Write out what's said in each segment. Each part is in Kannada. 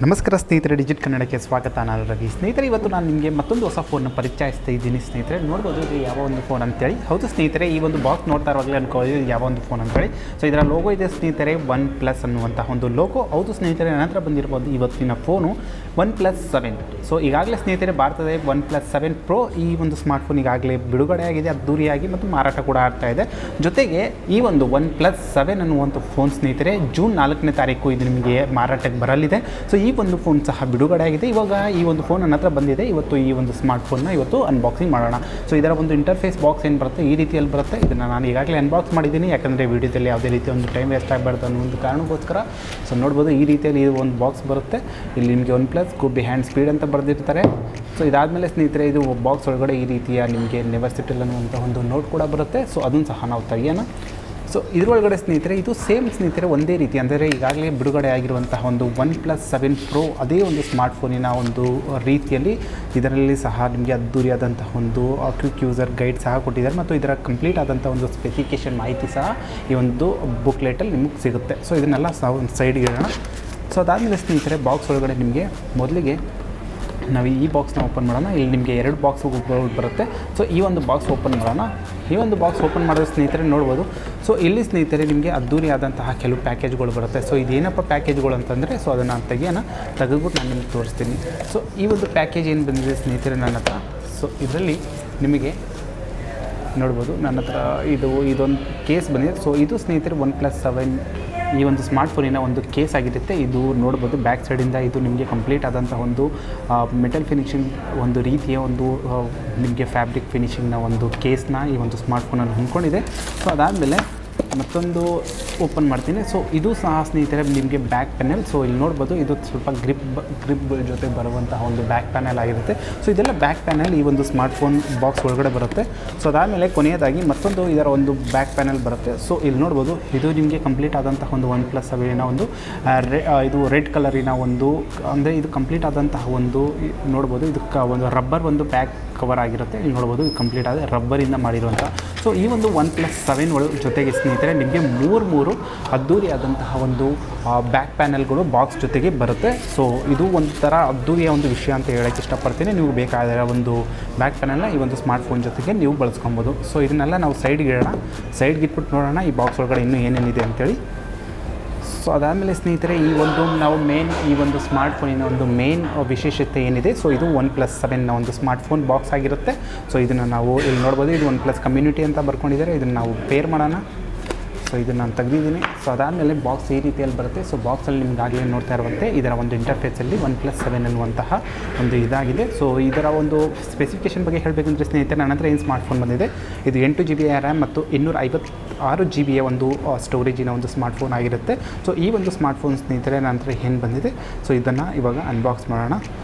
ನಮಸ್ಕಾರ ಸ್ನೇಹಿತರೆ, ಡಿಜಿಟ್ ಕನ್ನಡಕ್ಕೆ ಸ್ವಾಗತ. ನಾನು ರವಿ. ಸ್ನೇಹಿತರೆ, ಇವತ್ತು ನಾನು ನಿಮಗೆ ಮತ್ತೊಂದು ಹೊಸ ಫೋನ್ನ ಪರಿಚಯಿಸ್ತಾ ಇದ್ದೀನಿ. ಸ್ನೇಹಿತರೆ, ನೋಡ್ಬೋದು ಇದು ಯಾವ ಒಂದು ಫೋನ್ ಅಂತೇಳಿ. ಹೌದು ಸ್ನೇಹಿತರೆ, ಈ ಒಂದು ಬಾಕ್ಸ್ ನೋಡ್ತಾ ಇರುವಾಗಲೇ ಅನ್ಕೊಳ್ಳಿ ಯಾವ ಒಂದು ಫೋನ್ ಅಂತೇಳಿ. ಸೊ ಇದರ ಲೋಗೋ ಇದೆ ಸ್ನೇಹಿತರೆ, OnePlus ಅನ್ನುವಂಥ ಒಂದು ಲೋಗೋ. ಹೌದು ಸ್ನೇಹಿತರೆ, ನಂತರ ಬಂದಿರ್ಬೋದು ಇವತ್ತಿನ ಫೋನು OnePlus 7. ಸೊ ಈಗಾಗಲೇ ಸ್ನೇಹಿತರೆ ಭಾರತದ OnePlus 7 Pro ಈ ಒಂದು ಸ್ಮಾರ್ಟ್ಫೋನ್ ಈಗಾಗಲೇ ಬಿಡುಗಡೆಯಾಗಿದೆ, ಅದ್ದೂರಿಯಾಗಿ ಮತ್ತು ಮಾರಾಟ ಕೂಡ ಆಗ್ತಾ ಇದೆ. ಜೊತೆಗೆ ಈ ಒಂದು OnePlus 7 ಅನ್ನುವಂಥ ಫೋನ್ ಸ್ನೇಹಿತರೆ ಜೂನ್ 4ನೇ ತಾರೀಕು ಇದು ನಿಮಗೆ ಮಾರಾಟಕ್ಕೆ ಬರಲಿದೆ. ಸೊ ಈ ಒಂದು ಫೋನ್ ಸಹ ಬಿಡುಗಡೆ ಆಗಿದೆ. ಇವಾಗ ಈ ಒಂದು ಫೋನ್ ನನ್ನ ಹತ್ರ ಬಂದಿದೆ. ಇವತ್ತು ಈ ಒಂದು ಸ್ಮಾರ್ಟ್ಫೋನ್ನ ಇವತ್ತು ಅನ್ಬಾಕ್ಸಿಂಗ್ ಮಾಡೋಣ. ಸೊ ಇದರ ಒಂದು ಇಂಟರ್ಫೇಸ್ ಬಾಕ್ಸ್ ಏನು ಬರುತ್ತೆ ಈ ರೀತಿಯಲ್ಲಿ ಬರುತ್ತೆ. ಇದನ್ನು ನಾನು ಈಗಾಗಲೇ ಅನ್ಬಾಕ್ಸ್ ಮಾಡಿದ್ದೀನಿ, ಯಾಕಂದರೆ ವೀಡಿಯೋದಲ್ಲಿ ಯಾವುದೇ ರೀತಿ ಒಂದು ಟೈಮ್ ವೇಸ್ಟ್ ಆಗಬಾರ್ದು ಅನ್ನೋ ಒಂದು ಕಾರಣಕ್ಕೋಸ್ಕರ. ಸೊ ನೋಡ್ಬೋದು ಈ ರೀತಿಯಲ್ಲಿ ಇದು ಒಂದು ಬಾಕ್ಸ್ ಬರುತ್ತೆ. ಇಲ್ಲಿ ನಿಮಗೆ OnePlus ಗೋ ಬಿಹ್ಯಾಂಡ್ ಸ್ಪೀಡ್ ಅಂತ ಬರೆದಿರ್ತಾರೆ. ಸೊ ಇದಾದಮೇಲೆ ಸ್ನೇಹಿತರೆ ಇದು ಬಾಕ್ಸ್ ಒಳಗಡೆ ಈ ರೀತಿಯ ನಿಮಗೆ ನೆವರ್ ಸೆಟಲ್ ಅನ್ನುವಂಥ ಒಂದು ನೋಟ್ ಕೂಡ ಬರುತ್ತೆ. ಸೊ ಅದನ್ನು ಸಹ ನಾವು ತೆಗಿಯೋಣ. ಸೊ ಇದರೊಳಗಡೆ ಸ್ನೇಹಿತರೆ ಇದು ಸೇಮ್ ಸ್ನೇಹಿತರೆ ಒಂದೇ ರೀತಿ, ಅಂದರೆ ಈಗಾಗಲೇ ಬಿಡುಗಡೆ ಆಗಿರುವಂತಹ ಒಂದು OnePlus 7 Pro ಅದೇ ಒಂದು ಸ್ಮಾರ್ಟ್ಫೋನಿನ ಒಂದು ರೀತಿಯಲ್ಲಿ ಇದರಲ್ಲಿ ಸಹ ನಿಮಗೆ ಅದ್ದೂರಿಯಾದಂತಹ ಒಂದು ಕ್ವಿಕ್ ಯೂಸರ್ ಗೈಡ್ ಸಹ ಕೊಟ್ಟಿದ್ದಾರೆ ಮತ್ತು ಇದರ ಕಂಪ್ಲೀಟ್ ಆದಂಥ ಒಂದು ಸ್ಪೆಸಿಫಿಕೇಷನ್ ಮಾಹಿತಿ ಸಹ ಈ ಒಂದು ಬುಕ್ಲೆಟಲ್ಲಿ ನಿಮಗೆ ಸಿಗುತ್ತೆ. ಸೊ ಇದನ್ನೆಲ್ಲ ಸಹ ಒಂದು ಸೈಡ್ಗೆ ಇಡೋಣ. ಸೊ ಅದಾದಮೇಲೆ ಸ್ನೇಹಿತರೆ ಬಾಕ್ಸ್ ಒಳಗಡೆ ನಿಮಗೆ ಮೊದಲಿಗೆ ನಾವು ಈ ಬಾಕ್ಸ್ನ ಓಪನ್ ಮಾಡೋಣ. ಇಲ್ಲಿ ನಿಮಗೆ 2 ಬಾಕ್ಸ್ ಬರುತ್ತೆ. ಸೊ ಈ ಒಂದು ಬಾಕ್ಸ್ ಓಪನ್ ಮಾಡೋಣ. ಈ ಒಂದು ಬಾಕ್ಸ್ ಓಪನ್ ಮಾಡಿದ್ರೆ ಸ್ನೇಹಿತರೆ ನೋಡ್ಬೋದು. ಸೊ ಇಲ್ಲಿ ಸ್ನೇಹಿತರೆ ನಿಮಗೆ ಅದ್ದೂರಿ ಆದಂತಹ ಕೆಲವು ಪ್ಯಾಕೇಜ್ಗಳು ಬರುತ್ತೆ. ಸೊ ಇದೇನಪ್ಪ ಪ್ಯಾಕೇಜ್ಗಳು ಅಂತಂದರೆ, ಸೊ ಅದನ್ನು ತೆಗೆದುಬಿಟ್ಟು ನಾನು ನಿಮಗೆ ತೋರಿಸ್ತೀನಿ. ಸೊ ಈ ಒಂದು ಪ್ಯಾಕೇಜ್ ಏನು ಬಂದಿದೆ ಸ್ನೇಹಿತರೆ ನನ್ನ ಹತ್ರ. ಸೊ ಇದರಲ್ಲಿ ನಿಮಗೆ ನೋಡ್ಬೋದು ನನ್ನ ಹತ್ರ ಇದೊಂದು ಕೇಸ್ ಬಂದಿದೆ. ಸೊ ಇದು ಸ್ನೇಹಿತರೆ OnePlus 7 ಈ ಒಂದು ಸ್ಮಾರ್ಟ್ಫೋನಿನ ಒಂದು ಕೇಸ್ ಆಗಿರುತ್ತೆ. ಇದು ನೋಡ್ಬೋದು ಬ್ಯಾಕ್ ಸೈಡಿಂದ ಇದು ನಿಮಗೆ ಕಂಪ್ಲೀಟ್ ಆದಂಥ ಒಂದು ಮೆಟಲ್ ಫಿನಿಶಿಂಗ್ ಒಂದು ರೀತಿಯ ಒಂದು ನಿಮಗೆ ಫ್ಯಾಬ್ರಿಕ್ ಫಿನಿಶಿಂಗ್ನ ಒಂದು ಕೇಸ್ನ ಈ ಒಂದು ಸ್ಮಾರ್ಟ್ಫೋನಲ್ಲಿ ಹೊಂದ್ಕೊಂಡಿದೆ. ಸೊ ಅದಾದಮೇಲೆ ಮತ್ತೊಂದು ಓಪನ್ ಮಾಡ್ತೀನಿ. ಸೊ ಇದು ಸಹ ಸ್ನೇಹಿತರೆ ನಿಮಗೆ ಬ್ಯಾಕ್ ಪ್ಯಾನೆಲ್. ಸೊ ಇಲ್ಲಿ ನೋಡ್ಬೋದು ಇದು ಸ್ವಲ್ಪ ಗ್ರಿಪ್ ಜೊತೆ ಬರುವಂತಹ ಒಂದು ಬ್ಯಾಕ್ ಪ್ಯಾನೆಲ್ ಆಗಿರುತ್ತೆ. ಸೊ ಇದೆಲ್ಲ ಬ್ಯಾಕ್ ಪ್ಯಾನೆಲ್ ಈ ಒಂದು ಸ್ಮಾರ್ಟ್ಫೋನ್ ಬಾಕ್ಸ್ ಒಳಗಡೆ ಬರುತ್ತೆ. ಸೊ ಅದಾದಮೇಲೆ ಕೊನೆಯದಾಗಿ ಮತ್ತೊಂದು ಇದರ ಒಂದು ಬ್ಯಾಕ್ ಪ್ಯಾನೆಲ್ ಬರುತ್ತೆ. ಸೊ ಇಲ್ಲಿ ನೋಡ್ಬೋದು ಇದು ನಿಮಗೆ ಕಂಪ್ಲೀಟ್ ಆದಂತಹ ಒಂದು OnePlus 7 ಒಂದು ಇದು ರೆಡ್ ಕಲರಿನ ಒಂದು, ಅಂದರೆ ಇದು ಕಂಪ್ಲೀಟ್ ಆದಂತಹ ಒಂದು ನೋಡ್ಬೋದು ಇದಕ್ಕೆ ಒಂದು ರಬ್ಬರ್ ಒಂದು ಬ್ಯಾಕ್ ಕವರ್ ಆಗಿರುತ್ತೆ. ಇಲ್ಲಿ ನೋಡ್ಬೋದು ಇದು ಕಂಪ್ಲೀಟ್ ಆದ ರಬ್ಬರಿಂದ ಮಾಡಿರುವಂಥ. ಸೊ ಈ ಒಂದು OnePlus 7 ಜೊತೆಗೆ ಸ್ನೇಹಿತರೆ ನಿಮಗೆ ಮೂರು ಅದ್ದೂರಿ ಆದಂತಹ ಒಂದು ಬ್ಯಾಕ್ ಪ್ಯಾನೆಲ್ಗಳು ಬಾಕ್ಸ್ ಜೊತೆಗೆ ಬರುತ್ತೆ. ಸೊ ಇದು ಒಂಥರ ಅದ್ದೂರಿಯ ಒಂದು ವಿಷಯ ಅಂತ ಹೇಳೋಕ್ಕೆ ಇಷ್ಟಪಡ್ತೀನಿ. ನೀವು ಬೇಕಾದ ಒಂದು ಬ್ಯಾಕ್ ಪ್ಯಾನೆಲ್ನ ಈ ಒಂದು ಸ್ಮಾರ್ಟ್ಫೋನ್ ಜೊತೆಗೆ ನೀವು ಬಳಸ್ಕೊಬೋದು. ಸೊ ಇದನ್ನೆಲ್ಲ ನಾವು ಸೈಡ್ಗೆ ಇಡೋಣ. ಸೈಡ್ಗೆ ಇಟ್ಬಿಟ್ಟು ನೋಡೋಣ ಈ ಬಾಕ್ಸ್ ಒಳಗಡೆ ಇನ್ನೂ ಏನೇನಿದೆ ಅಂತೇಳಿ. ಸೊ ಅದಾದಮೇಲೆ ಸ್ನೇಹಿತರೆ ಈ ಒಂದು ನಾವು ಈ ಒಂದು ಸ್ಮಾರ್ಟ್ಫೋನಿನ ಒಂದು ಮೇನ್ ವಿಶೇಷತೆ ಏನಿದೆ. ಸೊ ಇದು OnePlus 7ನ ಒಂದು ಸ್ಮಾರ್ಟ್ಫೋನ್ ಬಾಕ್ಸ್ ಆಗಿರುತ್ತೆ. ಸೊ ಇದನ್ನು ನಾವು ಇಲ್ಲಿ ನೋಡ್ಬೋದು, ಇದು OnePlus ಕಮ್ಯುನಿಟಿ ಅಂತ ಬರ್ಕೊಂಡಿದ್ದಾರೆ. ಇದನ್ನು ನಾವು ಪೇರ್ ಮಾಡೋಣ. ಸೊ ಇದನ್ನು ನಾನು ತೆಗೆದಿದ್ದೀನಿ. ಸೊ ಅದಾದಮೇಲೆ ಬಾಕ್ಸ್ ಈ ರೀತಿಯಲ್ಲಿ ಬರುತ್ತೆ. ಸೊ ಬಾಕ್ಸಲ್ಲಿ ನಿಮ್ಗಾಗಲೇ ನೋಡ್ತಾ ಇರುವಂತೆ ಇದರ ಒಂದು ಇಂಟರ್ಫೇಸಲ್ಲಿ OnePlus 7 ಅನ್ನುವಂತಹ ಒಂದು ಇದಾಗಿದೆ. ಸೊ ಇದರ ಒಂದು ಸ್ಪೆಸಿಫಿಕೇಷನ್ ಬಗ್ಗೆ ಹೇಳಬೇಕಂದ್ರೆ ಸ್ನೇಹಿತರೆ ನನ್ನ ಹತ್ರ ಏನು ಸ್ಮಾರ್ಟ್ಫೋನ್ ಬಂದಿದೆ, ಇದು 8 GB RAM ಮತ್ತು 256 GB ಒಂದು ಸ್ಟೋರೇಜಿನ ಒಂದು ಸ್ಮಾರ್ಟ್ಫೋನ್ ಆಗಿರುತ್ತೆ. ಸೊ ಈ ಒಂದು ಸ್ಮಾರ್ಟ್ಫೋನ್ ಸ್ನೇಹಿತರೆ ನನ್ನ ಹತ್ರ ಏನು ಬಂದಿದೆ, ಸೊ ಇದನ್ನು ಇವಾಗ ಅನ್ಬಾಕ್ಸ್ ಮಾಡೋಣ.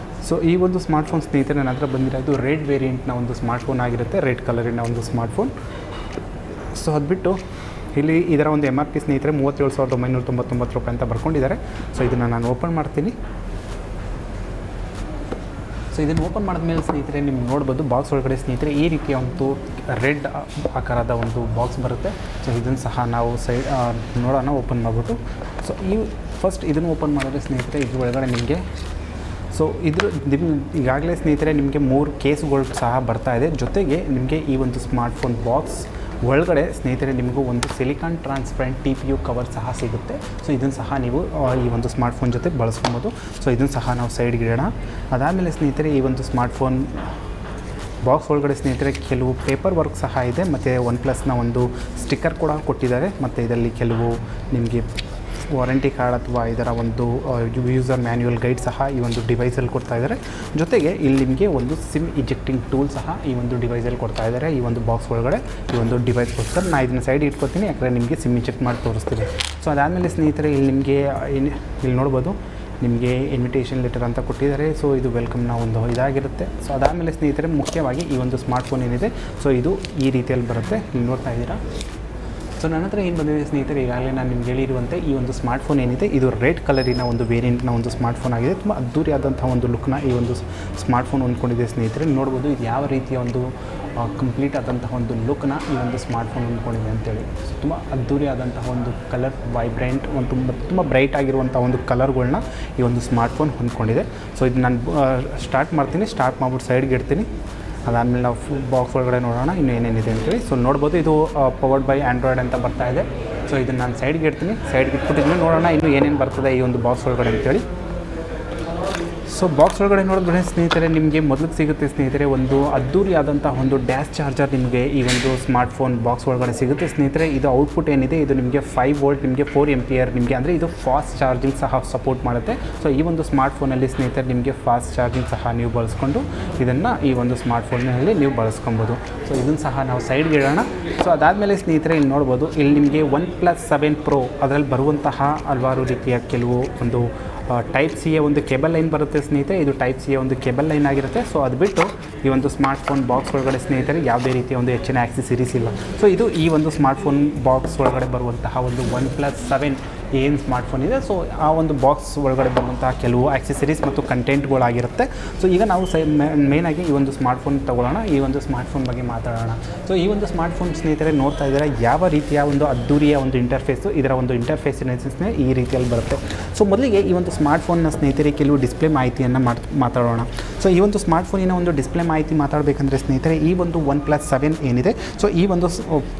ಸೊ ಈ ಒಂದು ಸ್ಮಾರ್ಟ್ಫೋನ್ ಸ್ನೇಹಿತರೆ ನನ್ನ ಹತ್ರ ಬಂದಿರೋದು ರೆಡ್ ವೇರಿಯಂಟ್ನ ಒಂದು ಸ್ಮಾರ್ಟ್ಫೋನ್ ಆಗಿರುತ್ತೆ, ರೆಡ್ ಕಲರಿನ ಒಂದು ಸ್ಮಾರ್ಟ್ಫೋನ್. ಸೊ ಅದು ಬಿಟ್ಟು ಇಲ್ಲಿ ಇದರ ಒಂದು MRP ಸ್ನೇಹಿತರೆ 37,999 ರೂಪಾಯಿ ಅಂತ ಬರ್ಕೊಂಡಿದ್ದಾರೆ. ಸೊ ಇದನ್ನು ನಾನು ಓಪನ್ ಮಾಡ್ತೀನಿ. ಸೊ ಇದನ್ನು ಓಪನ್ ಮಾಡಿದ್ಮೇಲೆ ಸ್ನೇಹಿತರೆ ನಿಮ್ಗೆ ನೋಡ್ಬೋದು ಬಾಕ್ಸ್ ಒಳಗಡೆ ಸ್ನೇಹಿತರೆ ಈ ರೀತಿಯ ಒಂದು ರೆಡ್ ಆಕಾರದ ಒಂದು ಬಾಕ್ಸ್ ಬರುತ್ತೆ. ಸೊ ಇದನ್ನು ಸಹ ನಾವು ನೋಡೋಣ ಓಪನ್ ಮಾಡಿಬಿಟ್ಟು. ಸೊ ಫಸ್ಟ್ ಇದನ್ನು ಓಪನ್ ಮಾಡಿದ್ರೆ ಸ್ನೇಹಿತರೆ ಇದ್ರ ಒಳಗಡೆ ನಿಮಗೆ ಈಗಾಗಲೇ ಸ್ನೇಹಿತರೆ ನಿಮಗೆ 3 ಕೇಸ್ಗಳು ಸಹ ಬರ್ತಾ ಇದೆ. ಜೊತೆಗೆ ನಿಮಗೆ ಈ ಒಂದು ಸ್ಮಾರ್ಟ್ಫೋನ್ ಬಾಕ್ಸ್ ಒಳಗಡೆ ಸ್ನೇಹಿತರೆ ನಿಮಗೂ ಒಂದು ಸಿಲಿಕಾನ್ ಟ್ರಾನ್ಸ್ಪರೆಂಟ್ TPU ಕವರ್ ಸಹ ಸಿಗುತ್ತೆ. ಸೊ ಇದನ್ನು ಸಹ ನೀವು ಈ ಒಂದು ಸ್ಮಾರ್ಟ್ಫೋನ್ ಜೊತೆ ಬಳಸ್ಕೊಬೋದು. ಸೊ ಇದನ್ನು ಸಹ ನಾವು ಸೈಡ್ಗೆ ಇಡೋಣ. ಅದಾದಮೇಲೆ ಸ್ನೇಹಿತರೆ ಈ ಒಂದು ಸ್ಮಾರ್ಟ್ಫೋನ್ ಬಾಕ್ಸ್ ಒಳಗಡೆ ಸ್ನೇಹಿತರೆ ಕೆಲವು ಪೇಪರ್ ವರ್ಕ್ ಸಹ ಇದೆ ಮತ್ತು OnePlusನ ಒಂದು ಸ್ಟಿಕ್ಕರ್ ಕೂಡ ಕೊಟ್ಟಿದ್ದಾರೆ. ಮತ್ತು ಇದರಲ್ಲಿ ಕೆಲವು ನಿಮಗೆ ವಾರಂಟಿ ಕಾರ್ಡ್ ಅಥವಾ ಇದರ ಒಂದು ಯೂಸರ್ ಮ್ಯಾನ್ಯುವಲ್ ಗೈಡ್ ಸಹ ಈ ಒಂದು ಡಿವೈಸಲ್ಲಿ ಕೊಡ್ತಾ ಇದ್ದಾರೆ. ಜೊತೆಗೆ ಇಲ್ಲಿ ನಿಮಗೆ ಒಂದು ಸಿಮ್ ಇಜೆಕ್ಟಿಂಗ್ ಟೂಲ್ ಸಹ ಈ ಒಂದು ಡಿವೈಸಲ್ಲಿ ಕೊಡ್ತಾ ಇದ್ದಾರೆ. ಈ ಒಂದು ಬಾಕ್ಸ್ ಒಳಗಡೆ ಈ ಒಂದು ಡಿವೈಸ್ಗೋಸ್ಕರ ನಾನು ಇದನ್ನು ಸೈಡ್ ಇಟ್ಕೊತೀನಿ, ಯಾಕಂದರೆ ನಿಮಗೆ ಸಿಮ್ ಇಜೆಕ್ಟ್ ಮಾಡಿ ತೋರಿಸ್ತೀನಿ. ಸೊ ಅದಾದಮೇಲೆ ಸ್ನೇಹಿತರೆ ಇಲ್ಲಿ ನಿಮಗೆ ಇಲ್ಲಿ ನೋಡ್ಬೋದು ನಿಮಗೆ ಇನ್ವಿಟೇಷನ್ ಲೆಟರ್ ಅಂತ ಕೊಟ್ಟಿದ್ದಾರೆ. ಸೊ ಇದು ವೆಲ್ಕಮ್ನ ಒಂದು ಇದಾಗಿರುತ್ತೆ. ಸೊ ಅದಾದಮೇಲೆ ಸ್ನೇಹಿತರೆ ಮುಖ್ಯವಾಗಿ ಈ ಒಂದು ಸ್ಮಾರ್ಟ್ಫೋನ್ ಏನಿದೆ, ಸೊ ಇದು ಈ ರೀತಿಯಲ್ಲಿ ಬರುತ್ತೆ. ಇಲ್ಲಿ ನೋಡ್ತಾ ಇದ್ದೀರಾ. ಸೊ ನನ್ನ ಹತ್ರ ಏನು ಬಂದಿದೆ ಸ್ನೇಹಿತರೆ, ಈಗಾಗಲೇ ನಾನು ನಿಮ್ಗೆ ಹೇಳಿರುವಂತೆ ಈ ಒಂದು ಸ್ಮಾರ್ಟ್ಫೋನ್ ಏನಿದೆ ಇದು ರೆಡ್ ಕಲರಿನ ಒಂದು ವೇರಿಯಂಟ್ನ ಒಂದು ಸ್ಮಾರ್ಟ್ಫೋನ್ ಆಗಿದೆ. ತುಂಬ ಅದ್ದೂರಿಯಾದಂಥ ಒಂದು ಲುಕ್ನ ಈ ಒಂದು ಸ್ಮಾರ್ಟ್ಫೋನ್ ಹೊಂದ್ಕೊಂಡಿದೆ ಸ್ನೇಹಿತರೆ. ನೋಡ್ಬೋದು ಇದು ಯಾವ ರೀತಿಯ ಒಂದು ಕಂಪ್ಲೀಟ್ ಆದಂತಹ ಒಂದು ಲುಕ್ನ ಈ ಒಂದು ಸ್ಮಾರ್ಟ್ಫೋನ್ ಹೊಂದ್ಕೊಂಡಿದೆ ಅಂತೇಳಿ. ಸೊ ತುಂಬ ಅದ್ದೂರಿಯಾದಂತಹ ಒಂದು ಕಲರ್ ವೈಬ್ರೆಂಟ್ ಒಂದು ತುಂಬ ಬ್ರೈಟ್ ಆಗಿರುವಂಥ ಒಂದು ಕಲರ್ಗಳನ್ನ ಈ ಒಂದು ಸ್ಮಾರ್ಟ್ಫೋನ್ ಹೊಂದ್ಕೊಂಡಿದೆ. ಸೊ ಇದು ನಾನು ಸ್ಟಾರ್ಟ್ ಮಾಡ್ತೀನಿ, ಸ್ಟಾರ್ಟ್ ಮಾಡ್ಬಿಟ್ಟು ಸೈಡ್ಗೆ ಇಡ್ತೀನಿ. ಅದಾದಮೇಲೆ ನಾವು ಬಾಕ್ಸ್ ಒಳಗಡೆ ನೋಡೋಣ ಇನ್ನೂ ಏನೇನಿದೆ ಅಂತೇಳಿ. ಸೊ ನೋಡ್ಬೋದು ಇದು ಪವರ್ಡ್ ಬೈ ಆ್ಯಂಡ್ರಾಯ್ಡ್ ಅಂತ ಬರ್ತಾ ಇದೆ. ಸೊ ಇದನ್ನು ನಾನು ಸೈಡ್ಗೆ ಇಡ್ತೀನಿ, ಸೈಡ್ಗೆ ಇಟ್ಬಿಟ್ಟಿದ್ಮೇಲೆ ನೋಡೋಣ ಇನ್ನೂ ಏನೇನು ಬರ್ತದೆ ಈ ಒಂದು ಬಾಕ್ಸ್ ಒಳಗಡೆ ಅಂತೇಳಿ. ಸೊ ಬಾಕ್ಸ್ ಒಳಗಡೆ ನೋಡಿದ್ರೆ ಸ್ನೇಹಿತರೆ ನಿಮಗೆ ಮೊದಲಿಗೆ ಸಿಗುತ್ತೆ ಸ್ನೇಹಿತರೆ ಒಂದು ಅದ್ದೂರಿಯಾದಂಥ ಒಂದು ಡ್ಯಾಶ್ ಚಾರ್ಜರ್ ನಿಮಗೆ ಈ ಒಂದು ಸ್ಮಾರ್ಟ್ಫೋನ್ ಬಾಕ್ಸ್ ಒಳಗಡೆ ಸಿಗುತ್ತೆ ಸ್ನೇಹಿತರೆ. ಇದು ಔಟ್ಪುಟ್ ಏನಿದೆ ಇದು ನಿಮಗೆ 5 ವೋಲ್ಟ್ ನಿಮಗೆ 4 ಆಂಪಿಯರ್ ನಿಮಗೆ ಅಂದರೆ ಇದು ಫಾಸ್ಟ್ ಚಾರ್ಜಿಂಗ್ ಸಹ ಸಪೋರ್ಟ್ ಮಾಡುತ್ತೆ. ಸೊ ಈ ಒಂದು ಸ್ಮಾರ್ಟ್ಫೋನಲ್ಲಿ ಸ್ನೇಹಿತರೆ ನಿಮಗೆ ಫಾಸ್ಟ್ ಚಾರ್ಜಿಂಗ್ ಸಹ ನೀವು ಬಳಸ್ಕೊಂಡು ಇದನ್ನು ಈ ಒಂದು ಸ್ಮಾರ್ಟ್ಫೋನಲ್ಲಿ ನೀವು ಬಳಸ್ಕೊಬೋದು. ಸೊ ಇದನ್ನು ಸಹ ನಾವು ಸೈಡ್ಗೆ ಇಡೋಣ. ಸೊ ಅದಾದಮೇಲೆ ಸ್ನೇಹಿತರೆ ಇಲ್ಲಿ ನೋಡ್ಬೋದು, ಇಲ್ಲಿ ನಿಮಗೆ OnePlus 7 Pro ಅದರಲ್ಲಿ ಬರುವಂತಹ ಹಲವಾರು ರೀತಿಯ ಕೆಲವು ಒಂದು ಟೈಪ್ ಸಿಯ ಒಂದು ಕೇಬಲ್ ಲೈನ್ ಬರುತ್ತೆ ಸ್ನೇಹಿತರೆ. ಇದು ಟೈಪ್ ಸಿಯ ಒಂದು ಕೇಬಲ್ ಲೈನ್ ಆಗಿರುತ್ತೆ. ಸೊ ಅದು ಬಿಟ್ಟು ಈ ಒಂದು ಸ್ಮಾರ್ಟ್ಫೋನ್ ಬಾಕ್ಸ್ ಒಳಗಡೆ ಸ್ನೇಹಿತರೆ ಯಾವುದೇ ರೀತಿಯ ಒಂದು ಹೆಚ್ಚಿನ ಆಕ್ಸೆಸರೀಸ್ ಇಲ್ಲ. ಸೊ ಇದು ಈ ಒಂದು ಸ್ಮಾರ್ಟ್ಫೋನ್ ಬಾಕ್ಸ್ ಒಳಗಡೆ ಬರುವಂತಹ ಒಂದು OnePlus 7 ಏನು ಸ್ಮಾರ್ಟ್ಫೋನ್ ಇದೆ. ಸೊ ಆ ಒಂದು ಬಾಕ್ಸ್ ಒಳಗಡೆ ಬರುವಂತಹ ಕೆಲವು ಆಕ್ಸೆಸರೀಸ್ ಮತ್ತು ಕಂಟೆಂಟ್ಗಳಾಗಿರುತ್ತೆ. ಸೊ ಈಗ ನಾವು ಮೇಯ್ನಾಗಿ ಈ ಒಂದು ಸ್ಮಾರ್ಟ್ಫೋನ್ ತೊಗೊಳ್ಳೋಣ, ಈ ಒಂದು ಸ್ಮಾರ್ಟ್ಫೋನ್ ಬಗ್ಗೆ ಮಾತಾಡೋಣ. ಸೊ ಈ ಒಂದು ಸ್ಮಾರ್ಟ್ಫೋನ್ ಸ್ನೇಹಿತರೆ ನೋಡ್ತಾ ಇದ್ದಾರೆ ಯಾವ ರೀತಿಯ ಒಂದು ಅದ್ದೂರಿಯ ಒಂದು ಇಂಟರ್ಫೇಸು, ಇದರ ಒಂದು ಇಂಟರ್ಫೇಸ್ ಈ ರೀತಿಯಲ್ಲಿ ಬರುತ್ತೆ. ಸೊ ಮೊದಲಿಗೆ ಈ ಒಂದು ಸ್ಮಾರ್ಟ್ಫೋನ್ನ ಸ್ನೇಹಿತರೆ ಕೆಲವು ಡಿಸ್ಪ್ಲೇ ಮಾಹಿತಿಯನ್ನು ಮಾತಾಡೋಣ. ಸೊ ಈ ಒಂದು ಸ್ಮಾರ್ಟ್ಫೋನಿನ ಒಂದು ಡಿಸ್ಪ್ಲೇ ಮಾಹಿತಿ ಮಾತಾಡಬೇಕಂದ್ರೆ ಸ್ನೇಹಿತರೆ ಈ ಒಂದು OnePlus 7 ಏನಿದೆ, ಸೊ ಈ ಒಂದು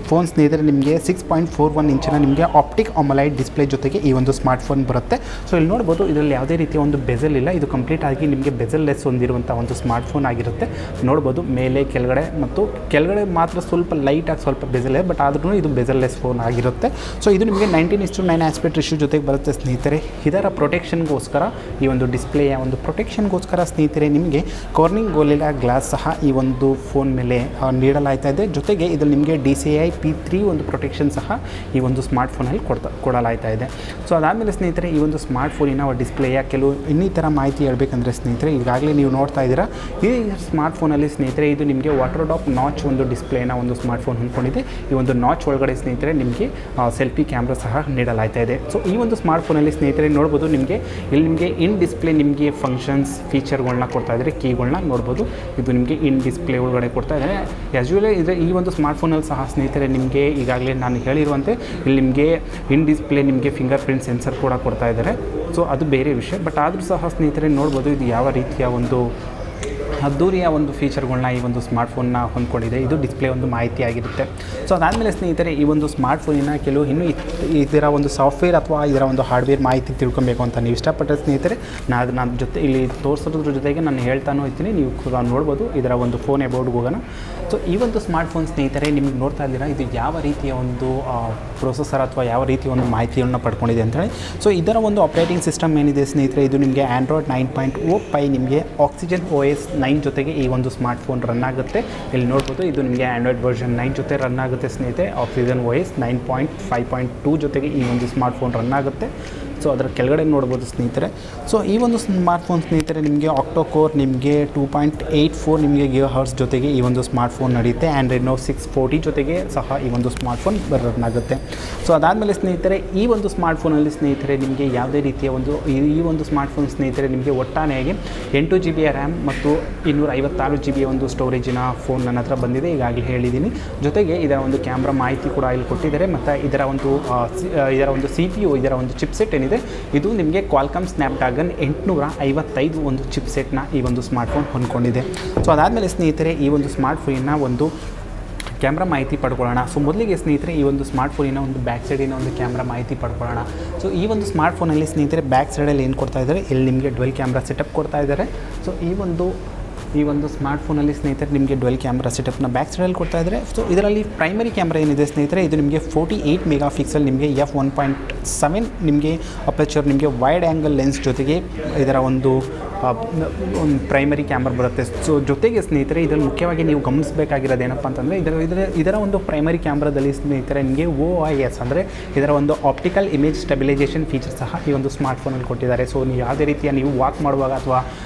ಫೋನ್ ಸ್ನೇಹಿತರೆ ನಿಮಗೆ 6.41 ಇಂಚಿನ ನಿಮಗೆ ಆಪ್ಟಿಕ್ ಅಮೊಲೈಡ್ ಡಿಸ್ಪ್ಲೇ ಜೊತೆಗೆ ಈ ಒಂದು ಸ್ಮಾರ್ಟ್ಫೋನ್ ಬರುತ್ತೆ. ಸೊ ಇಲ್ಲಿ ನೋಡ್ಬೋದು ಇದರಲ್ಲಿ ಯಾವುದೇ ರೀತಿಯ ಒಂದು ಬೆಜಲ್ ಇಲ್ಲ, ಇದು ಕಂಪ್ಲೀಟ್ ಆಗಿ ನಿಮಗೆ ಬೆಜಲ್ ಲೆಸ್ ಹೊಂದಿರುವಂಥ ಒಂದು ಸ್ಮಾರ್ಟ್ಫೋನ್ ಆಗಿರುತ್ತೆ. ನೋಡ್ಬೋದು ಮೇಲೆ ಕೆಳಗಡೆ ಮತ್ತು ಕೆಳಗಡೆ ಮಾತ್ರ ಸ್ವಲ್ಪ ಲೈಟಾಗಿ ಸ್ವಲ್ಪ ಬೆಜಲ್ ಇದೆ, ಬಟ್ ಆದ್ರೂ ಇದು ಬೆಜಲ್ ಲೆಸ್ ಫೋನ್ ಆಗಿರುತ್ತೆ. ಸೊ ಇದು ನಿಮಗೆ 19:9 ಆಸ್ಪೆಕ್ಟ್ ರೇಷಿಯೋ ಜೊತೆಗೆ ಬರುತ್ತೆ ಸ್ನೇಹಿತರೆ. ಇದರ ಪ್ರೊಟೆಕ್ಷನ್ಗೋಸ್ಕರ ಈ ಒಂದು ಡಿಸ್ಪ್ಲೇಯ ಒಂದು ಪ್ರೊಟೆಕ್ಷನ್ಗೋಸ್ಕರ ಸ್ನೇಹಿತರೆ ನಿಮಗೆ ಕಾರ್ನಿಂಗ್ ಗೋರಿಲ್ಲಾ ಗ್ಲಾಸ್ ಸಹ ಈ ಒಂದು ಫೋನ್ ಮೇಲೆ ನೀಡಲಾಗ್ತಾ ಇದೆ. ಜೊತೆಗೆ ಇದರಲ್ಲಿ ನಿಮಗೆ DCI P3 ಒಂದು ಪ್ರೊಟೆಕ್ಷನ್ ಸಹ ಈ ಒಂದು ಸ್ಮಾರ್ಟ್ಫೋನಲ್ಲಿ ಕೊಡಲಾಗ್ತಾ ಇದೆ. ಸೊ ಅದಾದಮೇಲೆ ಸ್ನೇಹಿತರೆ ಈ ಒಂದು ಸ್ಮಾರ್ಟ್ಫೋನಿನ ಡಿಸ್ಪ್ಲೇಯ ಕೆಲವು ಇನ್ನಿತರ ಮಾಹಿತಿ ಹೇಳಬೇಕಂದ್ರೆ ಸ್ನೇಹಿತರೆ ಈಗಾಗಲೇ ನೀವು ನೋಡ್ತಾ ಇದ್ದೀರಾ ಈ ಸ್ಮಾರ್ಟ್ಫೋನಲ್ಲಿ ಸ್ನೇಹಿತರೆ ಇದು ನಿಮಗೆ ವಾಟರ್ ಡ್ರಾಪ್ ನಾಚ್ ಒಂದು ಡಿಸ್ಪ್ಲೇನ ಒಂದು ಸ್ಮಾರ್ಟ್ಫೋನ್ ಹೊಂದ್ಕೊಂಡಿದೆ. ಈ ಒಂದು ನಾಚ್ ಒಳಗಡೆ ಸ್ನೇಹಿತರೆ ನಿಮಗೆ ಸೆಲ್ಫಿ ಕ್ಯಾಮ್ರಾ ಸಹ ನೀಡಲಾಗ್ತಾ ಇದೆ. ಸೊ ಈ ಒಂದು ಸ್ಮಾರ್ಟ್ಫೋನಲ್ಲಿ ಸ್ನೇಹಿತರೆ ನೋಡ್ಬೋದು ನಿಮಗೆ ಇಲ್ಲಿ ನಿಮಗೆ ಇನ್ ಡಿಸ್ಪ್ಲೇ ನಿಮಗೆ ಫಂಕ್ಷನ್ಸ್ ಫೀಚರ್ಗಳನ್ನ ಕೊಡ್ತಾ ಇದ್ದಾರೆ, ಕೀಗಳನ್ನ ನೋಡ್ಬೋದು. ಇದು ನಿಮಗೆ ಇನ್ ಡಿಸ್ಪ್ಲೇ ಒಳಗಡೆ ಕೊಡ್ತಾ ಇದ್ದಾರೆ. ಯೂಶುವಲಿ ಇದೆ ಈ ಒಂದು ಸ್ಮಾರ್ಟ್ಫೋನಲ್ಲಿ ಸಹ ಸ್ನೇಹಿತರೆ ನಿಮಗೆ ಈಗಾಗಲೇ ನಾನು ಹೇಳಿರುವಂತೆ ಇಲ್ಲಿ ನಿಮಗೆ ಇನ್ ಡಿಸ್ಪ್ಲೇ ನಿಮಗೆ ಫಿಂಗರ್ ಪ್ರಿಂಟ್ ಸೆನ್ಸರ್ ಕೂಡ ಕೊಡ್ತಾ ಇದ್ದಾರೆ. ಸೊ ಅದು ಬೇರೆ ವಿಷಯ, ಬಟ್ ಆದರೂ ಸಹ ಸ್ನೇಹಿತರೆ ನೋಡ್ಬೋದು ಇದು ಯಾವ ರೀತಿಯ ಒಂದು ಅದ್ದೂರಿಯ ಒಂದು ಫೀಚರ್ಗಳನ್ನ ಈ ಒಂದು ಸ್ಮಾರ್ಟ್ಫೋನ್ನ ಹೊಂದ್ಕೊಂಡಿದೆ. ಇದು ಡಿಸ್ಪ್ಲೇ ಒಂದು ಮಾಹಿತಿ ಆಗಿರುತ್ತೆ. ಸೊ ಅದಾದಮೇಲೆ ಸ್ನೇಹಿತರೆ ಈ ಒಂದು ಸ್ಮಾರ್ಟ್ಫೋನಿನ ಕೆಲವು ಇನ್ನೂ ಇದರ ಒಂದು ಸಾಫ್ಟ್ವೇರ್ ಅಥವಾ ಇದರ ಒಂದು ಹಾರ್ಡ್ವೇರ್ ಮಾಹಿತಿ ತಿಳ್ಕೊಬೇಕು ಅಂತ ನೀವು ಇಷ್ಟಪಟ್ಟರೆ ಸ್ನೇಹಿತರೆ ನಾನು ಜೊತೆ ಇಲ್ಲಿ ತೋರಿಸೋದ್ರ ಜೊತೆಗೆ ನಾನು ಹೇಳ್ತಾನೂ ಇರ್ತೀನಿ, ನೀವು ಕೂಡ ನೋಡ್ಬೋದು. ಇದರ ಒಂದು ಫೋನ್ ಅಬೌಟ್ಗೆ ಹೋಗೋಣ. ಸೊ ಈ ಒಂದು ಸ್ಮಾರ್ಟ್ಫೋನ್ ಸ್ನೇಹಿತರೆ ನಿಮಗೆ ನೋಡ್ತಾ ಇದ್ದೀರಾ ಇದು ಯಾವ ರೀತಿಯ ಒಂದು ಪ್ರೊಸೆಸರ್ ಅಥವಾ ಯಾವ ರೀತಿಯ ಒಂದು ಮಾಹಿತಿಯನ್ನು ಪಡ್ಕೊಂಡಿದೆ ಅಂತೇಳಿ. ಸೊ ಇದರ ಒಂದು ಆಪ್ರೇಟಿಂಗ್ ಸಿಸ್ಟಮ್ ಏನಿದೆ ಸ್ನೇಹಿತರೆ ಇದು ನಿಮಗೆ ಆ್ಯಂಡ್ರಾಯ್ಡ್ 9.0 ನಿಮಗೆ ಆಕ್ಸಿಜನ್ OS 9 ಜೊತೆಗೆ ಈ ಒಂದು ಸ್ಮಾರ್ಟ್ಫೋನ್ ರನ್ ಆಗುತ್ತೆ. ಇಲ್ಲಿ ನೋಡ್ಬೋದು ಇದು ನಿಮಗೆ ಆ್ಯಂಡ್ರಾಯ್ಡ್ ವರ್ಷನ್ 9 ಜೊತೆ ರನ್ ಆಗುತ್ತೆ ಸ್ನೇಹಿತರೆ. ಆಕ್ಸಿಜನ್ OS 9.5.2 ಜೊತೆಗೆ ಈ ಒಂದು ಸ್ಮಾರ್ಟ್ಫೋನ್ ರನ್ ಆಗುತ್ತೆ. ಸೊ ಅದರ ಕೆಳಗಡೆ ನೋಡ್ಬೋದು ಸ್ನೇಹಿತರೆ. ಸೊ ಈ ಒಂದು ಸ್ಮಾರ್ಟ್ಫೋನ್ ಸ್ನೇಹಿತರೆ ನಿಮಗೆ ಆಕ್ಟೋ ಕೋರ್ ನಿಮಗೆ 2.84 ನಿಮಗೆ GHz ಜೊತೆಗೆ ಈ ಒಂದು ಸ್ಮಾರ್ಟ್ಫೋನ್ ನಡೆಯುತ್ತೆ. ಆ್ಯಂಡ್ರಾಯ್ಡ್ 640 ಜೊತೆಗೆ ಸಹ ಈ ಒಂದು ಸ್ಮಾರ್ಟ್ಫೋನ್ ರನ್ ಆಗುತ್ತೆ. ಸೊ ಅದಾದಮೇಲೆ ಸ್ನೇಹಿತರೆ ಈ ಒಂದು ಸ್ಮಾರ್ಟ್ಫೋನಲ್ಲಿ ಸ್ನೇಹಿತರೆ ನಿಮಗೆ ಯಾವುದೇ ರೀತಿಯ ಒಂದು ಈ ಒಂದು ಸ್ಮಾರ್ಟ್ಫೋನ್ ಸ್ನೇಹಿತರೆ ನಿಮಗೆ ಒಟ್ಟಾನೆಯಾಗಿ 8 GB ರ್ಯಾಮ್ ಮತ್ತು 256 GB ಒಂದು ಸ್ಟೋರೇಜಿನ ಫೋನ್ ನನ್ನ ಹತ್ರ ಬಂದಿದೆ, ಈಗಾಗಲೇ ಹೇಳಿದ್ದೀನಿ. ಜೊತೆಗೆ ಇದರ ಒಂದು ಕ್ಯಾಮ್ರಾ ಮಾಹಿತಿ ಕೂಡ ಇಲ್ಲಿ ಕೊಟ್ಟಿದ್ದಾರೆ. ಮತ್ತು ಇದರ ಒಂದು CPU ಇದರ ಒಂದು ಚಿಪ್ಸೆಟ್ ಏನಿದೆ ಇದು ನಿಮಗೆ ಕ್ವಾಲ್ಕಾಮ್ ಸ್ನ್ಯಾಪ್ಡ್ರ್ಯಾಗನ್ 855 ಒಂದು ಚಿಪ್ಸೆಟ್ನ ಈ ಒಂದು ಸ್ಮಾರ್ಟ್ಫೋನ್ ಹೊಂದ್ಕೊಂಡಿದೆ. ಸೊ ಅದಾದಮೇಲೆ ಸ್ನೇಹಿತರೆ ಈ ಒಂದು ಸ್ಮಾರ್ಟ್ಫೋನಿನ ಒಂದು ಕ್ಯಾಮ್ರಾ ಮಾಹಿತಿ ಪಡ್ಕೊಳ್ಳೋಣ. ಸೊ ಮೊದಲಿಗೆ ಸ್ನೇಹಿತರೆ ಈ ಒಂದು ಸ್ಮಾರ್ಟ್ಫೋನಿನ ಒಂದು ಬ್ಯಾಕ್ ಸೈಡಿನ ಒಂದು ಕ್ಯಾಮ್ರಾ ಮಾಹಿತಿ ಪಡ್ಕೊಳ್ಳೋಣ. ಸೊ ಈ ಒಂದು ಸ್ಮಾರ್ಟ್ಫೋನಲ್ಲಿ ಸ್ನೇಹಿತರೆ ಬ್ಯಾಕ್ ಸೈಡಲ್ಲಿ ಏನು ಕೊಡ್ತಾ ಇದ್ದಾರೆ, ಇಲ್ಲಿ ನಿಮಗೆ ಡ್ವೆಲ್ ಕ್ಯಾಮ್ರಾ ಸೆಟಪ್ ಕೊಡ್ತಾ ಇದ್ದಾರೆ. ಸೊ ಈ ಒಂದು ಸ್ಮಾರ್ಟ್ಫೋನಲ್ಲಿ ಸ್ನೇಹಿತರೆ ನಿಮಗೆ ಡ್ವೆಲ್ ಕ್ಯಾಮ್ರಾ ಸೆಟಪ್ನ ಬ್ಯಾಕ್ ಸೈಡಲ್ಲಿ ಕೊಡ್ತಾ ಇದ್ದಾರೆ. ಸೊ ಇದರಲ್ಲಿ ಪ್ರೈಮರಿ ಕ್ಯಾಮ್ರಾ ಏನಿದೆ ಸ್ನೇಹಿತರೆ ಇದು ನಿಮಗೆ 48 ಮೆಗಾಪಿಕ್ಸೆಲ್ ನಿಮಗೆ f1.7 ನಿಮಗೆ ಅಪರ್ಚರ್ ನಿಮಗೆ ವೈಡ್ ಆ್ಯಂಗಲ್ ಲೆನ್ಸ್ ಜೊತೆಗೆ ಇದರ ಒಂದು ಪ್ರೈಮರಿ ಕ್ಯಾಮ್ರಾ ಬರುತ್ತೆ. ಸೊ ಜೊತೆಗೆ ಸ್ನೇಹಿತರೆ ಇದರಲ್ಲಿ ಮುಖ್ಯವಾಗಿ ನೀವು ಗಮನಿಸಬೇಕಾಗಿರೋದು ಏನಪ್ಪ ಅಂತಂದರೆ ಇದರ ಒಂದು ಪ್ರೈಮರಿ ಕ್ಯಾಮ್ರಾದಲ್ಲಿ ಸ್ನೇಹಿತರೆ ನಿಮಗೆ OIS ಅಂದರೆ ಇದರ ಒಂದು ಆಪ್ಟಿಕಲ್ ಇಮೇಜ್ ಸ್ಟೆಬಿಲೈಸೇಷನ್ ಫೀಚರ್ ಸಹ ಈ ಒಂದು ಸ್ಮಾರ್ಟ್ಫೋನಲ್ಲಿ ಕೊಟ್ಟಿದ್ದಾರೆ. ಸೊ ನೀವು ಯಾವುದೇ ರೀತಿಯ ನೀವು ವಾಕ್ ಮಾಡುವಾಗ ಅಥವಾ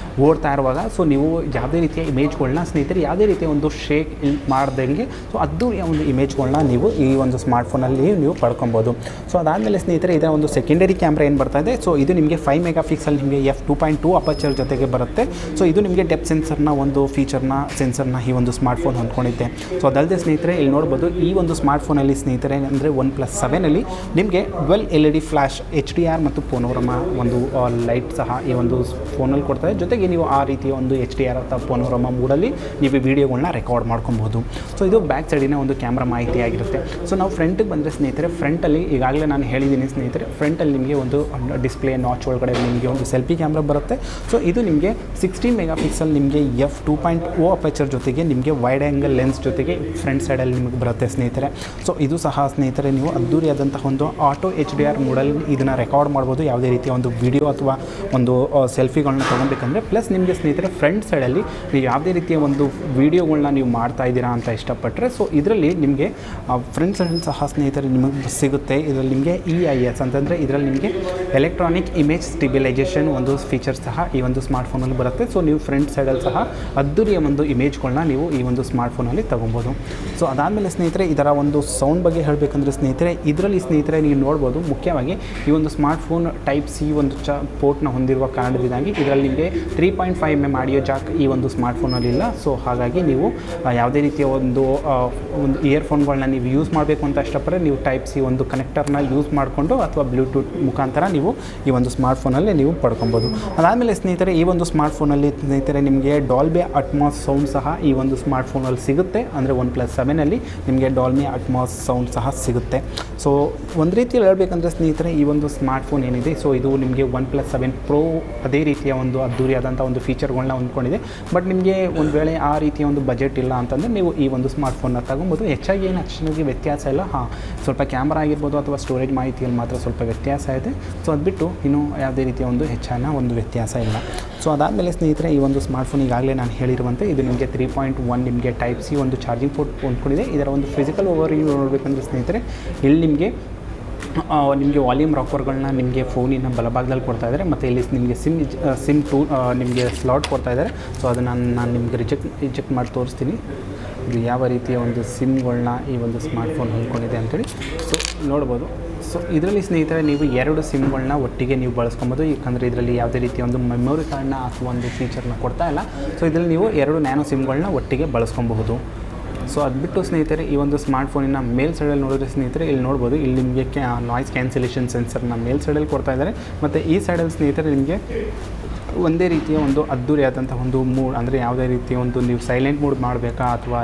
ಓಡ್ತಾ ಇರುವಾಗ ಸೊ ನೀವು ಯಾವುದೇ ರೀತಿಯ ಇಮೇಜ್ಗಳನ್ನ ಸ್ನೇಹಿತರೆ ಯಾವುದೇ ರೀತಿಯ ಒಂದು ಶೇಕ್ ಮಾಡ್ದಂಗೆ ಸೊ ಅದ್ದೂರಿಯ ಒಂದು ಇಮೇಜ್ಗಳನ್ನ ನೀವು ಈ ಒಂದು ಸ್ಮಾರ್ಟ್ಫೋನಲ್ಲಿ ನೀವು ಪಡ್ಕೊಬೋದು. ಸೊ ಅದಾದಮೇಲೆ ಸ್ನೇಹಿತರೆ ಇದರ ಒಂದು ಸೆಕೆಂಡರಿ ಕ್ಯಾಮ್ರಾ ಏನು ಬರ್ತಾ ಇದೆ, ಸೊ ಇದು ನಿಮಗೆ 5 ಮೆಗಾ ಪಿಕ್ಸೆಲ್ ನಿಮಗೆ f2.2 ಅಪರ್ಚರ್ ಜೊತೆಗೆ ಬರುತ್ತೆ. ಸೊ ಇದು ನಿಮಗೆ ಡೆಪ್ತ್ ಸೆನ್ಸರ್ನ ಒಂದು ಸೆನ್ಸರ್ನ ಈ ಒಂದು ಸ್ಮಾರ್ಟ್ಫೋನ್ ಹೊಂದ್ಕೊಂಡಿದೆ. ಸೊ ಅದಲ್ಲದೆ ಸ್ನೇಹಿತರೆ ಇಲ್ಲಿ ನೋಡ್ಬೋದು ಈ ಒಂದು ಸ್ಮಾರ್ಟ್ಫೋನಲ್ಲಿ ಸ್ನೇಹಿತರೆ ಅಂದರೆ OnePlus 7ಅಲ್ಲಿ ನಿಮಗೆ ಡ್ವೆಲ್ LED ಫ್ಲ್ಯಾಶ್ HDR ಮತ್ತು ಪೋನೋರಮಾ ಒಂದು ಲೈಟ್ ಸಹ ಈ ಒಂದು ಫೋನಲ್ಲಿ ಕೊಡ್ತಾರೆ. ಜೊತೆಗೆ ನೀವು ಆ ರೀತಿಯ ಒಂದು HDR ಅಥವಾ ಪೋನೋರಮಾ ಮೂಡಲ್ಲಿ ನೀವು ವೀಡಿಯೋಗಳನ್ನ ರೆಕಾರ್ಡ್ ಮಾಡ್ಕೊಬೋದು. ಸೊ ಇದು ಬ್ಯಾಕ್ ಸೈಡಿನ ಒಂದು ಕ್ಯಾಮ್ರಾ ಮಾಹಿತಿ ಆಗಿರುತ್ತೆ. ಸೊ ನಾವು ಫ್ರಂಟಿಗೆ ಬಂದರೆ ಸ್ನೇಹಿತರೆ ಫ್ರಂಟಲ್ಲಿ ಈಗಾಗಲೇ ನಾನು ಹೇಳಿದ್ದೀನಿ ಸ್ನೇಹಿತರೆ, ಫ್ರಂಟಲ್ಲಿ ನಿಮಗೆ ಒಂದು ಡಿಸ್ಪ್ಲೇ ನಾಚ್ ಒಳಗಡೆ ನಿಮಗೆ ಒಂದು ಸೆಲ್ಫಿ ಕ್ಯಾಮ್ರಾ ಬರುತ್ತೆ. ಸೊ ಇದು ನಿಮಗೆ 16 ಮೆಗಾ ಪಿಕ್ಸೆಲ್ ನಿಮಗೆ f2.0 ಅಪರ್ಚರ್ ಜೊತೆಗೆ ನಿಮಗೆ ವೈಡ್ ಆ್ಯಂಗಲ್ ಲೆನ್ಸ್ ಜೊತೆಗೆ ಫ್ರಂಟ್ ಸೈಡಲ್ಲಿ ನಿಮಗೆ ಬರುತ್ತೆ ಸ್ನೇಹಿತರೆ. ಸೊ ಇದು ಸಹ ಸ್ನೇಹಿತರೆ ನೀವು ಅದ್ದೂರಿಯಾದಂತಹ ಒಂದು ಆಟೋ HDR ಮೂಡಲ್ಲಿ ಇದನ್ನು ರೆಕಾರ್ಡ್ ಮಾಡ್ಬೋದು ಯಾವುದೇ ರೀತಿಯ ಒಂದು ವಿಡಿಯೋ ಅಥವಾ ಒಂದು ಸೆಲ್ಫಿಗಳನ್ನ ತೊಗೊಬೇಕಂದ್ರೆ. ಪ್ಲಸ್ ನಿಮಗೆ ಸ್ನೇಹಿತರೆ ಫ್ರಂಟ್ ಸೈಡಲ್ಲಿ ನೀವು ಯಾವುದೇ ರೀತಿಯ ಒಂದು ವೀಡಿಯೋಗಳನ್ನ ನೀವು ಮಾಡ್ತಾ ಇದ್ದೀರಾ ಅಂತ ಇಷ್ಟಪಟ್ಟರೆ ಸೊ ಇದರಲ್ಲಿ ನಿಮಗೆ ಫ್ರಂಟ್ ಸೈಡಲ್ಲಿ ಸಹ ಸ್ನೇಹಿತರೆ ನಿಮಗೆ ಸಿಗುತ್ತೆ. ಇದರಲ್ಲಿ ನಿಮಗೆ EIS ಅಂತಂದರೆ ಇದರಲ್ಲಿ ನಿಮಗೆ ಎಲೆಕ್ಟ್ರಾನಿಕ್ ಇಮೇಜ್ ಸ್ಟೆಬಿಲೈಸೇಷನ್ ಒಂದು ಫೀಚರ್ ಸಹ ಈ ಒಂದು ಸ್ಮಾರ್ಟ್ಫೋನಲ್ಲಿ ಬರುತ್ತೆ. ಸೊ ನೀವು ಫ್ರಂಟ್ ಸೈಡಲ್ಲಿ ಸಹ ಅದ್ದೂರಿಯ ಒಂದು ಇಮೇಜ್ಗಳನ್ನ ನೀವು ಈ ಒಂದು ಸ್ಮಾರ್ಟ್ಫೋನಲ್ಲಿ ತೊಗೊಬೋದು. ಸೊ ಅದಾದಮೇಲೆ ಸ್ನೇಹಿತರೆ ಇದರ ಒಂದು ಸೌಂಡ್ ಬಗ್ಗೆ ಹೇಳಬೇಕಂದ್ರೆ ಸ್ನೇಹಿತರೆ ಇದರಲ್ಲಿ ಸ್ನೇಹಿತರೆ ನೀವು ನೋಡ್ಬೋದು ಮುಖ್ಯವಾಗಿ ಈ ಒಂದು ಸ್ಮಾರ್ಟ್ಫೋನ್ ಟೈಪ್ C ಒಂದು ಪೋರ್ಟ್ನ ಹೊಂದಿರುವ ಕಾರಣದಿಂದಾಗಿ ಇದರಲ್ಲಿ ನಿಮಗೆ 3.5mm ಆಡಿಯೋ ಜಾಕ್ ಈ ಒಂದು ಸ್ಮಾರ್ಟ್ಫೋನಲ್ಲಿ ಇಲ್ಲ. ಸೊ ಹಾಗಾಗಿ ನೀವು ಯಾವುದೇ ರೀತಿಯ ಒಂದು ಇಯರ್ಫೋನ್ಗಳನ್ನ ನೀವು ಯೂಸ್ ಮಾಡಬೇಕು ಅಂತ ಇಷ್ಟಪಟ್ಟರೆ ನೀವು ಟೈಪ್ C ಒಂದು ಕನೆಕ್ಟರ್ನ ಯೂಸ್ ಮಾಡಿಕೊಂಡು ಅಥವಾ ಬ್ಲೂಟೂತ್ ಮುಖಾಂತರ ನೀವು ಈ ಒಂದು ಸ್ಮಾರ್ಟ್ಫೋನಲ್ಲಿ ನೀವು ಪಡ್ಕೊಬೋದು. ಅದಾದಮೇಲೆ ಸ್ನೇಹಿತರೆ ಈ ಒಂದು ಸ್ಮಾರ್ಟ್ಫೋನಲ್ಲಿ ಸ್ನೇಹಿತರೆ ನಿಮಗೆ ಡಾಲ್ಬಿ ಅಟ್ಮಾಸ್ ಸೌಂಡ್ ಸಹ ಈ ಒಂದು ಸ್ಮಾರ್ಟ್ಫೋನಲ್ಲಿ ಸಿಗುತ್ತೆ. ಅಂದರೆ OnePlus 7ಅಲ್ಲಿ ನಿಮಗೆ ಡಾಲ್ಬಿ ಅಟ್ಮಾಸ್ ಸೌಂಡ್ ಸಹ ಸಿಗುತ್ತೆ. ಸೊ ಒಂದು ರೀತಿಯಲ್ಲಿ ಹೇಳಬೇಕಂದ್ರೆ ಸ್ನೇಹಿತರೆ ಈ ಒಂದು ಸ್ಮಾರ್ಟ್ಫೋನ್ ಏನಿದೆ ಸೊ ಇದು ನಿಮಗೆ OnePlus 7 Pro ಅದೇ ರೀತಿಯ ಒಂದು ಅದ್ದೂರಿಯಾದಂಥ ಒಂದು ಫೀಚರ್ಗಳನ್ನ ಹೊಂದ್ಕೊಂಡಿದೆ. ಬಟ್ ನಿಮಗೆ ಒಂದು ವೇಳೆ ಆ ರೀತಿಯ ಒಂದು ಬಜೆಟ್ ಇಲ್ಲ ಅಂತಂದರೆ ನೀವು ಈ ಒಂದು ಸ್ಮಾರ್ಟ್ಫೋನ್ನ ತಗೊಬೋದು. ಹೆಚ್ಚಾಗಿ ಏನು ಅಷ್ಟೊಂದು ವ್ಯತ್ಯಾಸ ಇಲ್ಲ. ಸ್ವಲ್ಪ ಕ್ಯಾಮ್ರಾ ಆಗಿರ್ಬೋದು ಅಥವಾ ಸ್ಟೋರೇಜ್ ಮಾಹಿತಿಯಲ್ಲಿ ಮಾತ್ರ ಸ್ವಲ್ಪ ವ್ಯತ್ಯಾಸ ಇದೆ. ಸೊ ಅದು ಬಿಟ್ಟು ಇನ್ನೂ ಯಾವುದೇ ರೀತಿಯ ಒಂದು ಹೆಚ್ಚಿನ ಒಂದು ವ್ಯತ್ಯಾಸ ಇಲ್ಲ. ಸೊ ಅದಾದಮೇಲೆ ಸ್ನೇಹಿತರೆ ಈ ಒಂದು ಸ್ಮಾರ್ಟ್ಫೋನ್ ಈಗಾಗಲೇ ನಾನು ಹೇಳಿರುವಂತೆ ಇದು ನಿಮಗೆ 3.1 ನಿಮಗೆ ಟೈಪ್ C ಒಂದು ಚಾರ್ಜಿಂಗ್ ಪೋರ್ಟ್ ಹೊಂದ್ಕೊಂಡಿದೆ. ಇದರ ಒಂದು ಫಿಸಿಕಲ್ ಓವರ್ವ್ಯೂ ನೋಡಬೇಕಂದ್ರೆ ಸ್ನೇಹಿತರೆ ಇಲ್ಲಿ ನಿಮಗೆ ವಾಲ್ಯೂಮ್ ರಾಕರ್ಗಳನ್ನ ನಿಮಗೆ ಫೋನಿನ ಬಲಭಾಗದಲ್ಲಿ ಕೊಡ್ತಾ ಇದ್ದಾರೆ. ಮತ್ತು ಇಲ್ಲಿ ನಿಮಗೆ ಸಿಮ್ 2 ನಿಮಗೆ ಸ್ಲಾಟ್ ಕೊಡ್ತಾ ಇದ್ದಾರೆ. ಸೊ ಅದನ್ನು ನಾನು ನಿಮಗೆ ರಿಜೆಕ್ಟ್ ಮಾಡಿ ತೋರಿಸ್ತೀನಿ ಇದು ಯಾವ ರೀತಿಯ ಒಂದು ಸಿಮ್ಗಳನ್ನ ಈ ಒಂದು ಸ್ಮಾರ್ಟ್ಫೋನ್ ಹೊಂದ್ಕೊಂಡಿದೆ ಅಂತೇಳಿ. ಸೊ ನೋಡ್ಬೋದು. ಸೊ ಇದರಲ್ಲಿ ಸ್ನೇಹಿತರೆ ನೀವು 2 ಸಿಮ್ಗಳನ್ನ ಒಟ್ಟಿಗೆ ನೀವು ಬಳಸ್ಕೊಬೋದು. ಯಾಕಂದರೆ ಇದರಲ್ಲಿ ಯಾವುದೇ ರೀತಿಯ ಒಂದು ಮೆಮೊರಿ ಕಾರ್ಡ್ನ ಅಥವಾ ಒಂದು ಫೀಚರ್ನ ಕೊಡ್ತಾ ಇಲ್ಲ. ಸೊ ಇದರಲ್ಲಿ ನೀವು 2 ನ್ಯಾನೋ ಸಿಮ್ಗಳನ್ನ ಒಟ್ಟಿಗೆ ಬಳಸ್ಕೊಬಹುದು. ಸೊ ಅದು ಬಿಟ್ಟು ಸ್ನೇಹಿತರೆ ಈ ಒಂದು ಸ್ಮಾರ್ಟ್ಫೋನಿನ ಮೇಲ್ ಸೈಡಲ್ಲಿ ನೋಡಿದ್ರೆ ಸ್ನೇಹಿತರೆ ಇಲ್ಲಿ ನೋಡ್ಬೋದು ಇಲ್ಲಿ ನಿಮಗೆ ನಾಯ್ಸ್ ಕ್ಯಾನ್ಸಲೇಷನ್ ಸೆನ್ಸರ್ನ ಮೇಲ್ ಸೈಡಲ್ಲಿ ಕೊಡ್ತಾ ಇದ್ದಾರೆ. ಮತ್ತು ಈ ಸೈಡಲ್ಲಿ ಸ್ನೇಹಿತರೆ ನಿಮಗೆ ಒಂದೇ ರೀತಿಯ ಒಂದು ಅದ್ದೂರಿಯಾದಂಥ ಒಂದು ಮೂಡ್ ಅಂದರೆ ಯಾವುದೇ ರೀತಿಯ ಒಂದು ನೀವು ಸೈಲೆಂಟ್ ಮೂಡ್ ಮಾಡಬೇಕಾ ಅಥವಾ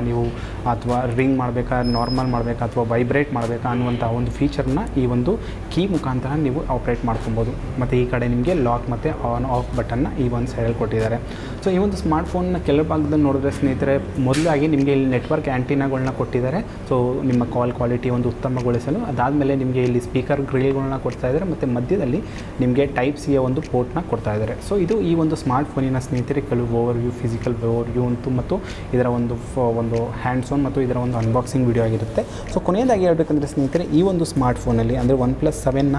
ರಿಂಗ್ ಮಾಡಬೇಕಾ, ನಾರ್ಮಲ್ ಮಾಡಬೇಕಾ ಅಥವಾ ವೈಬ್ರೇಟ್ ಮಾಡಬೇಕಾ ಅನ್ನುವಂಥ ಒಂದು ಫೀಚರ್ನ ಈ ಒಂದು ಕೀ ಮುಖಾಂತರ ನೀವು ಆಪ್ರೇಟ್ ಮಾಡ್ಕೊಬೋದು. ಮತ್ತು ಈ ಕಡೆ ನಿಮಗೆ ಲಾಕ್ ಮತ್ತು ಆನ್ ಆಫ್ ಬಟನ್ನ ಈ ಒಂದು ಸೈಡಲ್ಲಿ ಕೊಟ್ಟಿದ್ದಾರೆ. ಸೊ ಈ ಒಂದು ಸ್ಮಾರ್ಟ್ಫೋನ್ನ ಕೆಲ ಭಾಗದಲ್ಲಿ ನೋಡಿದ್ರೆ ಸ್ನೇಹಿತರೆ ಮೊದಲಾಗಿ ನಿಮಗೆ ಇಲ್ಲಿ ನೆಟ್ವರ್ಕ್ ಆ್ಯಂಟಿನಾಗಳನ್ನ ಕೊಟ್ಟಿದ್ದಾರೆ. ಸೊ ನಿಮ್ಮ ಕಾಲ್ ಕ್ವಾಲಿಟಿ ಒಂದು ಉತ್ತಮಗೊಳಿಸಲು. ಅದಾದಮೇಲೆ ನಿಮಗೆ ಇಲ್ಲಿ ಸ್ಪೀಕರ್ ಗ್ರಿಲ್ಗಳನ್ನ ಕೊಡ್ತಾ ಇದ್ದಾರೆ. ಮತ್ತು ಮಧ್ಯದಲ್ಲಿ ನಿಮಗೆ ಟೈಪ್ ಸಿಯ ಒಂದು ಪೋರ್ಟ್ನ ಕೊಡ್ತಾ ಇದ್ದಾರೆ. ಸೊ ಇದು ಈ ಒಂದು ಸ್ಮಾರ್ಟ್ಫೋನಿನ ಸ್ನೇಹಿತರೆ ಕೆಲವು ಓವರ್ವ್ಯೂ, ಫಿಸಿಕಲ್ ಓವರ್ವ್ಯೂ ಮತ್ತು ಇದರ ಒಂದು ಹ್ಯಾಂಡ್ಸ್ ಆನ್ ಮತ್ತು ಇದರ ಒಂದು ಅನ್ಬಾಕ್ಸಿಂಗ್ ವಿಡಿಯೋ ಆಗಿರುತ್ತೆ. ಸೊ ಕೊನೆಯದಾಗಿ ಹೇಳಬೇಕಂದ್ರೆ ಸ್ನೇಹಿತರೆ ಈ ಒಂದು ಸ್ಮಾರ್ಟ್ಫೋನಲ್ಲಿ ಅಂದರೆ OnePlus 7ನ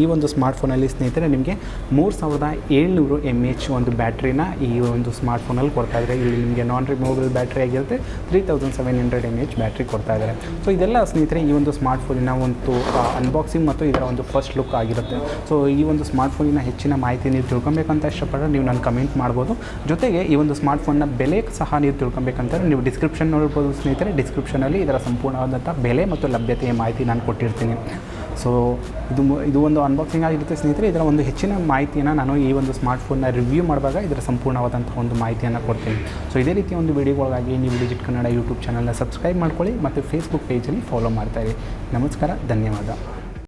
ಈ ಒಂದು ಸ್ಮಾರ್ಟ್ಫೋನಲ್ಲಿ ಸ್ನೇಹಿತರೆ ನಿಮಗೆ 3700 mAh ಒಂದು ಬ್ಯಾಟ್ರಿನ ಈ ಒಂದು ಸ್ಮಾರ್ಟ್ಫೋನಲ್ಲಿ ಕೊಡ್ತಾ ಇದ್ದಾರೆ. ಇಲ್ಲಿ ನಿಮಗೆ ನಾನ್ ರಿಮೂವಬಲ್ ಬ್ಯಾಟ್ರಿ ಆಗಿರುತ್ತೆ. 3700 mAh ಬ್ಯಾಟ್ರಿ ಕೊಡ್ತಾ ಇದ್ದಾರೆ. ಸೊ ಇದೆಲ್ಲ ಸ್ನೇಹಿತರೆ ಈ ಒಂದು ಸ್ಮಾರ್ಟ್ಫೋನಿನ ಒಂದು ಅನ್ಬಾಕ್ಸಿಂಗ್ ಮತ್ತು ಇದರ ಒಂದು ಫಸ್ಟ್ ಲುಕ್ ಆಗಿರುತ್ತೆ. ಸೊ ಈ ಒಂದು ಸ್ಮಾರ್ಟ್ಫೋನಿನ ಹೆಚ್ಚಿನ ಮಾಹಿತಿ ನೀವು ತಿಳ್ಕೊಬೇಕಂತ ಇಷ್ಟಪಟ್ಟರೆ ನೀವು ನಾನು ಕಮೆಂಟ್ ಮಾಡ್ಬೋದು. ಜೊತೆಗೆ ಈ ಒಂದು ಸ್ಮಾರ್ಟ್ಫೋನ್ನ ಬೆಲೆ ಸಹ ನೀವು ತಿಳ್ಕೊಬೇಕಂತಾರೆ ನೀವು ಡಿಸ್ಕ್ರಿಪ್ಷನ್ ನೋಡ್ಬೋದು ಸ್ನೇಹಿತರೆ. ಡಿಸ್ಕ್ರಿಪ್ಷನಲ್ಲಿ ಇದರ ಸಂಪೂರ್ಣವಾದಂಥ ಬೆಲೆ ಮತ್ತು ಲಭ್ಯತೆಯ ಮಾಹಿತಿ ನಾನು ಕೊಟ್ಟಿರ್ತೀನಿ. ಸೊ ಇದು ಒಂದು ಅನ್ಬಾಕ್ಸಿಂಗ್ ಆಗಿರುತ್ತೆ ಸ್ನೇಹಿತರೆ. ಇದರ ಒಂದು ಹೆಚ್ಚಿನ ಮಾಹಿತಿಯನ್ನು ನಾನು ಈ ಒಂದು ಸ್ಮಾರ್ಟ್ಫೋನ್ನ ರಿವ್ಯೂ ಮಾಡುವಾಗ ಇದರ ಸಂಪೂರ್ಣವಾದಂಥ ಒಂದು ಮಾಹಿತಿಯನ್ನು ಕೊಡ್ತೀನಿ. ಸೊ ಇದೇ ರೀತಿಯ ಒಂದು ವಿಡಿಯೋಗಳಿಗಾಗಿ ನೀವು ಡಿಜಿಟ್ ಕನ್ನಡ ಯೂಟ್ಯೂಬ್ ಚಾನಲ್ನ ಸಬ್ಸ್ಕ್ರೈಬ್ ಮಾಡ್ಕೊಳ್ಳಿ ಮತ್ತು ಫೇಸ್ಬುಕ್ ಪೇಜಲ್ಲಿ ಫಾಲೋ ಮಾಡ್ತಾಯಿರಿ. ನಮಸ್ಕಾರ, ಧನ್ಯವಾದ.